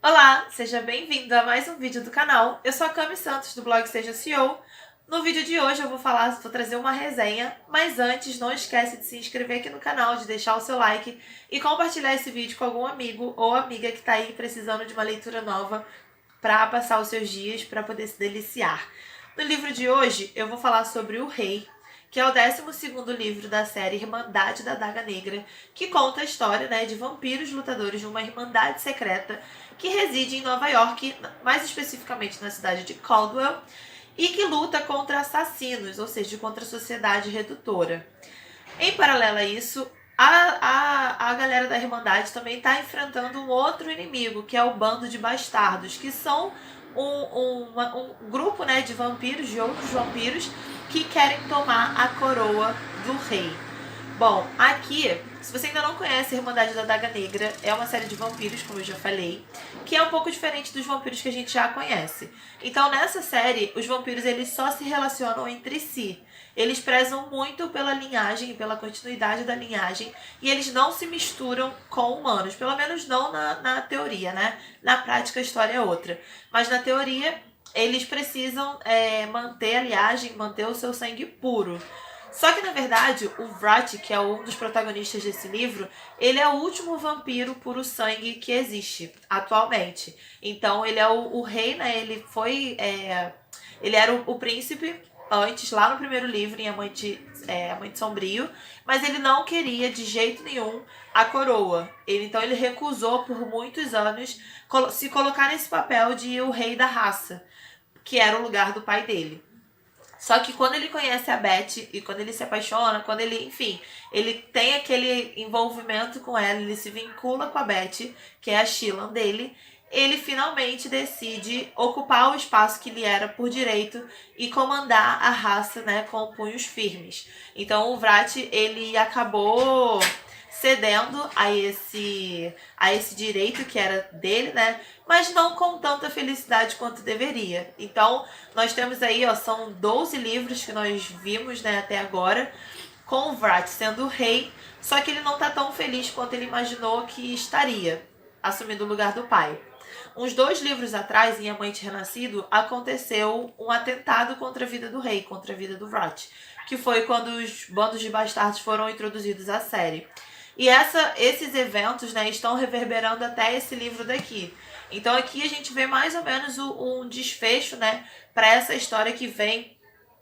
Olá, seja bem-vindo a mais um vídeo do canal. Eu sou a Cami Santos, do blog Seja CEO. No vídeo de hoje eu vou trazer uma resenha, mas antes não esquece de se inscrever aqui no canal, de deixar o seu like e compartilhar esse vídeo com algum amigo ou amiga que está aí precisando de uma leitura nova para passar os seus dias, para poder se deliciar. No livro de hoje eu vou falar sobre O Rei, que é o 12º livro da série Irmandade da Adaga Negra, que conta a história, de vampiros lutadores de uma irmandade secreta que reside em Nova York, mais especificamente na cidade de Caldwell, e que luta contra assassinos, ou seja, contra a sociedade redutora. Em paralelo a isso, a galera da Irmandade também está enfrentando um outro inimigo, que é o Bando de Bastardos, que são um grupo de vampiros, de outros vampiros, que querem tomar a coroa do rei. Bom, aqui, se você ainda não conhece a Irmandade da Adaga Negra, é uma série de vampiros, como eu já falei, que é um pouco diferente dos vampiros que a gente já conhece. Então, nessa série, os vampiros eles só se relacionam entre si. Eles prezam muito pela linhagem, pela continuidade da linhagem, e eles não se misturam com humanos, pelo menos não na teoria, né? Na prática, a história é outra. Mas na teoria, eles precisam manter a linhagem, manter o seu sangue puro. Só que, na verdade, o Vrat, que é um dos protagonistas desse livro, ele é o último vampiro puro sangue que existe atualmente. Então, ele é o rei, né? Ele foi... ele era o príncipe antes, lá no primeiro livro, em Amante Sombrio, mas ele não queria, de jeito nenhum, a coroa. Então, ele recusou por muitos anos se colocar nesse papel de o rei da raça, que era o lugar do pai dele. Só que quando ele conhece a Beth e quando ele se apaixona, quando ele, enfim, ele tem aquele envolvimento com ela, ele se vincula com a Beth, que é a Shillan dele, ele finalmente decide ocupar o espaço que lhe era por direito e comandar a raça, com punhos firmes. Então o Vrat, ele acabou cedendo a esse direito que era dele, mas não com tanta felicidade quanto deveria. Então, nós temos aí, são 12 livros que nós vimos, até agora, com o Vrat sendo o rei, só que ele não está tão feliz quanto ele imaginou que estaria, assumindo o lugar do pai. Uns 2 livros atrás, em Amante Renascido, aconteceu um atentado contra a vida do rei, contra a vida do Vrat, que foi quando os bandos de bastardos foram introduzidos à série. E esses eventos, estão reverberando até esse livro daqui. Então aqui a gente vê mais ou menos um desfecho, para essa história que vem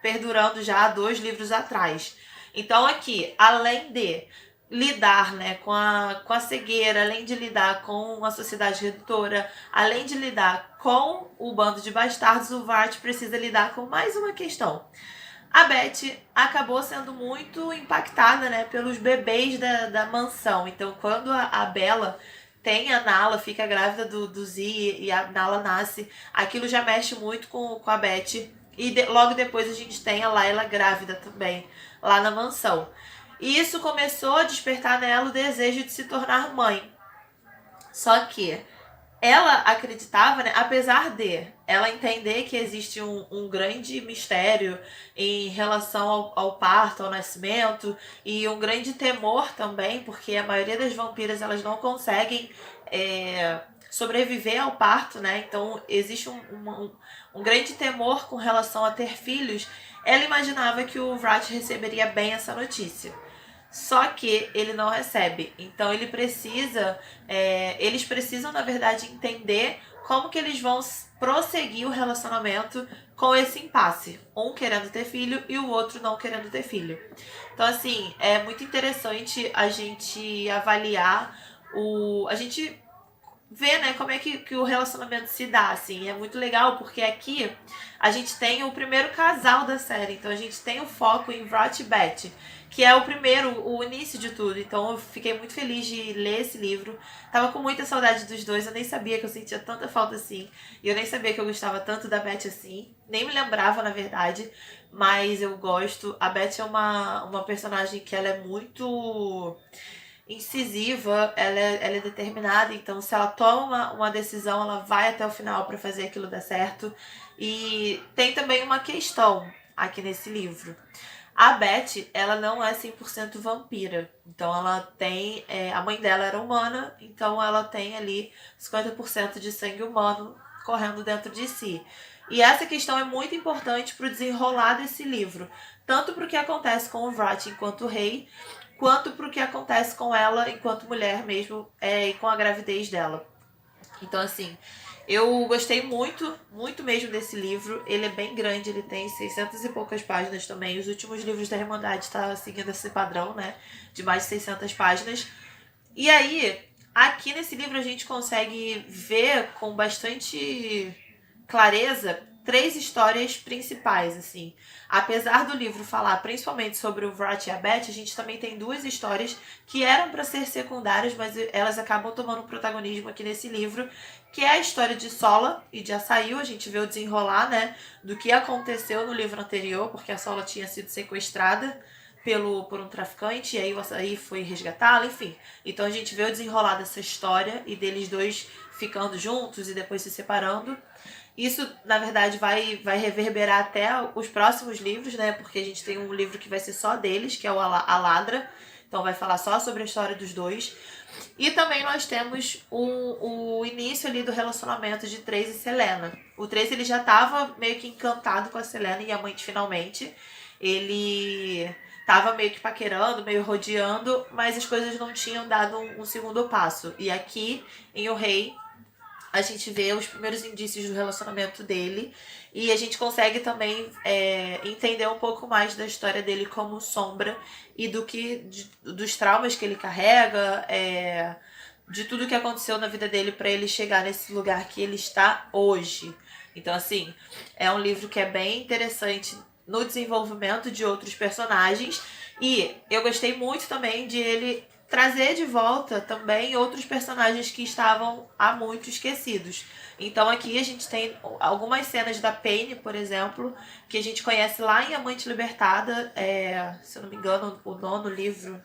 perdurando já há 2 livros atrás. Então aqui, além de lidar com a cegueira, além de lidar com a sociedade redutora, além de lidar com o bando de bastardos, o Vrat precisa lidar com mais uma questão. A Beth acabou sendo muito impactada, pelos bebês da mansão. Então, quando a Bella tem a Nala, fica grávida do Z e a Nala nasce, aquilo já mexe muito com a Beth. E logo depois a gente tem a Layla grávida também, lá na mansão. E isso começou a despertar nela o desejo de se tornar mãe. Só que ela acreditava, apesar de ela entender que existe um grande mistério em relação ao parto, ao nascimento, e um grande temor também, porque a maioria das vampiras elas não conseguem sobreviver ao parto, então existe um grande temor com relação a ter filhos. Ela imaginava que o Vrat receberia bem essa notícia. Só que ele não recebe. Então eles precisam, na verdade, entender como que eles vão prosseguir o relacionamento com esse impasse. Um querendo ter filho e o outro não querendo ter filho. Então, assim, é muito interessante a gente avaliar a gente ver, como é que o relacionamento se dá, assim. É muito legal porque aqui a gente tem o primeiro casal da série. Então a gente tem o foco em Vrat e Beth, que é o início de tudo. Então eu fiquei muito feliz de ler esse livro. Tava com muita saudade dos dois, eu nem sabia que eu sentia tanta falta assim. E eu nem sabia que eu gostava tanto da Beth assim. Nem me lembrava, na verdade, mas eu gosto. A Beth é uma personagem que ela é muito incisiva, ela é determinada, então se ela toma uma decisão, ela vai até o final para fazer aquilo dar certo. E tem também uma questão aqui nesse livro. A Beth, ela não é 100% vampira. Então ela tem... a mãe dela era humana, então ela tem ali 50% de sangue humano correndo dentro de si. E essa questão é muito importante para o desenrolar desse livro. Tanto para o que acontece com o Vrat enquanto rei, quanto para o que acontece com ela enquanto mulher mesmo, e com a gravidez dela. Então, assim, eu gostei muito, muito mesmo desse livro. Ele é bem grande, ele tem 600 e poucas páginas também. Os últimos livros da Irmandade estão seguindo esse padrão, né? De mais de 600 páginas. E aí, aqui nesse livro a gente consegue ver com bastante clareza 3 histórias principais, assim. Apesar do livro falar principalmente sobre o Vrat e a Beth, a gente também tem 2 histórias que eram para ser secundárias, mas elas acabam tomando protagonismo aqui nesse livro, que é a história de Sola e de Assail. A gente vê o desenrolar, né, do que aconteceu no livro anterior, porque a Sola tinha sido sequestrada por um traficante, e aí o Açaí foi resgatá-la, enfim. Então a gente vê o desenrolar dessa história e deles dois ficando juntos e depois se separando. Isso, na verdade, vai reverberar até os próximos livros, né? Porque a gente tem um livro que vai ser só deles, que é o A Ladra. Então vai falar só sobre a história dos dois. E também nós temos o início ali do relacionamento de Trace e Selena. O Trace, ele já estava meio que encantado com a Selena e amante finalmente. Ele tava meio que paquerando, meio rodeando, mas as coisas não tinham dado um segundo passo. E aqui, em O Rei, a gente vê os primeiros indícios do relacionamento dele e a gente consegue também entender um pouco mais da história dele como Sombra e dos traumas que ele carrega, de tudo que aconteceu na vida dele para ele chegar nesse lugar que ele está hoje. Então, assim, é um livro que é bem interessante no desenvolvimento de outros personagens e eu gostei muito também de ele trazer de volta também outros personagens que estavam há muito esquecidos. Então aqui a gente tem algumas cenas da Paine, por exemplo, que a gente conhece lá em Amante Libertada, se eu não me engano, o 9º livro.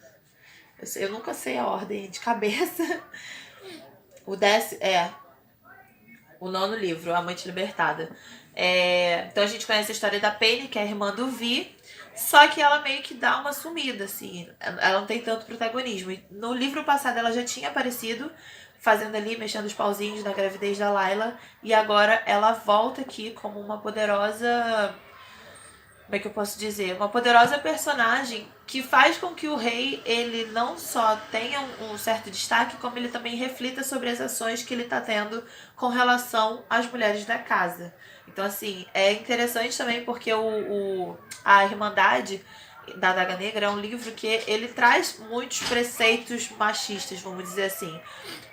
Eu nunca sei a ordem de cabeça. O 9º livro, Amante Libertada. Então a gente conhece a história da Paine, que é a irmã do Vi, só que ela meio que dá uma sumida, assim. Ela não tem tanto protagonismo. E no livro passado ela já tinha aparecido, fazendo ali, mexendo os pauzinhos na gravidez da Layla. E agora ela volta aqui como uma poderosa... Como é que eu posso dizer? Uma poderosa personagem que faz com que o rei, ele não só tenha um certo destaque, como ele também reflita sobre as ações que ele está tendo com relação às mulheres da casa. Então, assim, é interessante também porque a Irmandade da Adaga Negra é um livro que ele traz muitos preceitos machistas, vamos dizer assim.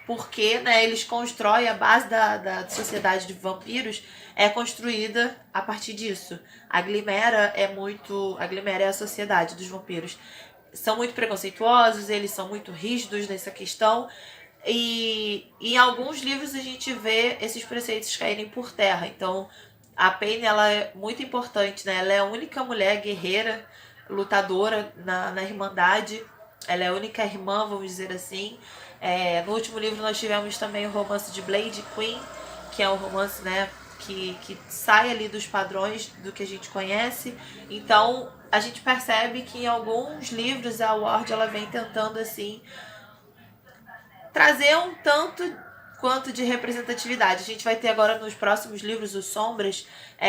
Porque, né, eles constroem a base da sociedade de vampiros é construída a partir disso. A Glimera é a sociedade dos vampiros. São muito preconceituosos, eles são muito rígidos nessa questão. E em alguns livros a gente vê esses preceitos caírem por terra. Então, a Paine, ela é muito importante, né? Ela é a única mulher guerreira, lutadora na Irmandade. Ela é a única irmã, vamos dizer assim. No último livro nós tivemos também o romance de Blade Queen, que é um romance, né, que sai ali dos padrões do que a gente conhece. Então a gente percebe que em alguns livros a Ward, ela vem tentando assim trazer um tanto quanto de representatividade. A gente vai ter agora nos próximos livros, os Sombras,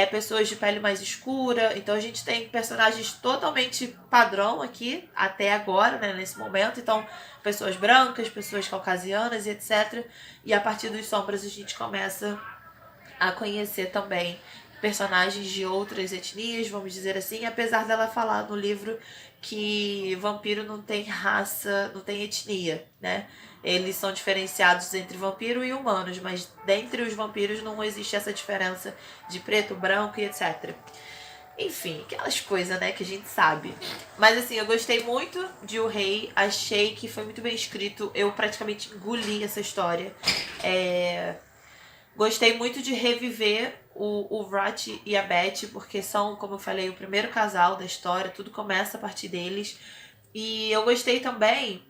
pessoas de pele mais escura. Então a gente tem personagens totalmente padrão aqui, até agora, né, nesse momento. Então, pessoas brancas, pessoas caucasianas e etc. E a partir dos Sombras a gente começa a conhecer também personagens de outras etnias, vamos dizer assim, apesar dela falar no livro que vampiro não tem raça, não tem etnia, né? Eles são diferenciados entre vampiro e humanos, mas dentre os vampiros não existe essa diferença de preto, branco e etc. Enfim, aquelas coisas, né, que a gente sabe. Mas assim, eu gostei muito de O Rei, achei que foi muito bem escrito, eu praticamente engoli essa história. Gostei muito de reviver o Vrat e a Beth, porque são, como eu falei, o primeiro casal da história, tudo começa a partir deles. E eu gostei também,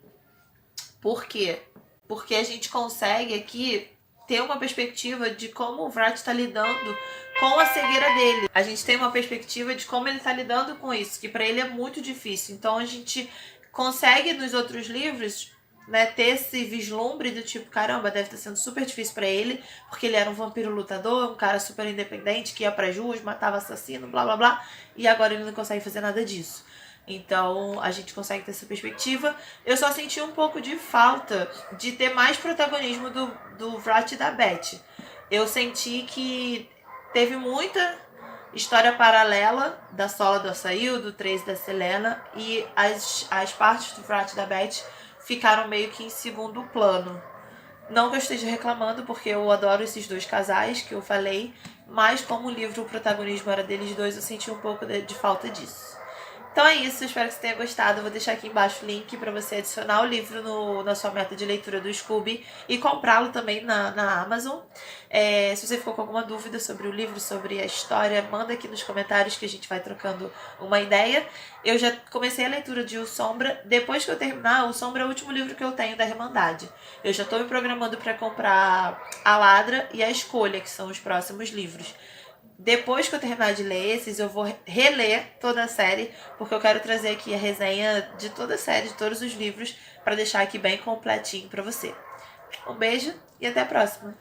por quê? Porque a gente consegue aqui ter uma perspectiva de como o Vrat está lidando com a cegueira dele. A gente tem uma perspectiva de como ele está lidando com isso, que para ele é muito difícil. Então a gente consegue nos outros livros, né, ter esse vislumbre do tipo, caramba, deve estar sendo super difícil para ele, porque ele era um vampiro lutador, um cara super independente, que ia pras ruas, matava assassino, blá blá blá, e agora ele não consegue fazer nada disso. Então a gente consegue ter essa perspectiva. Eu só senti um pouco de falta de ter mais protagonismo do Vrat e da Beth. Eu senti que teve muita história paralela da Sola do Açaí, do Trace da Selena, e as partes do Vrat e da Beth ficaram meio que em segundo plano. Não que eu esteja reclamando, porque eu adoro esses dois casais que eu falei, mas como o livro, o protagonismo era deles dois, eu senti um pouco de falta disso. Então é isso, espero que você tenha gostado. Eu vou deixar aqui embaixo o link para você adicionar o livro na sua meta de leitura do Scooby e comprá-lo também na Amazon. Se você ficou com alguma dúvida sobre o livro, sobre a história, manda aqui nos comentários que a gente vai trocando uma ideia. Eu já comecei a leitura de O Sombra. Depois que eu terminar, O Sombra é o último livro que eu tenho da Irmandade. Eu já estou me programando para comprar A Ladra e A Escolha, que são os próximos livros. Depois que eu terminar de ler esses, eu vou reler toda a série, porque eu quero trazer aqui a resenha de toda a série, de todos os livros, para deixar aqui bem completinho para você. Um beijo e até a próxima!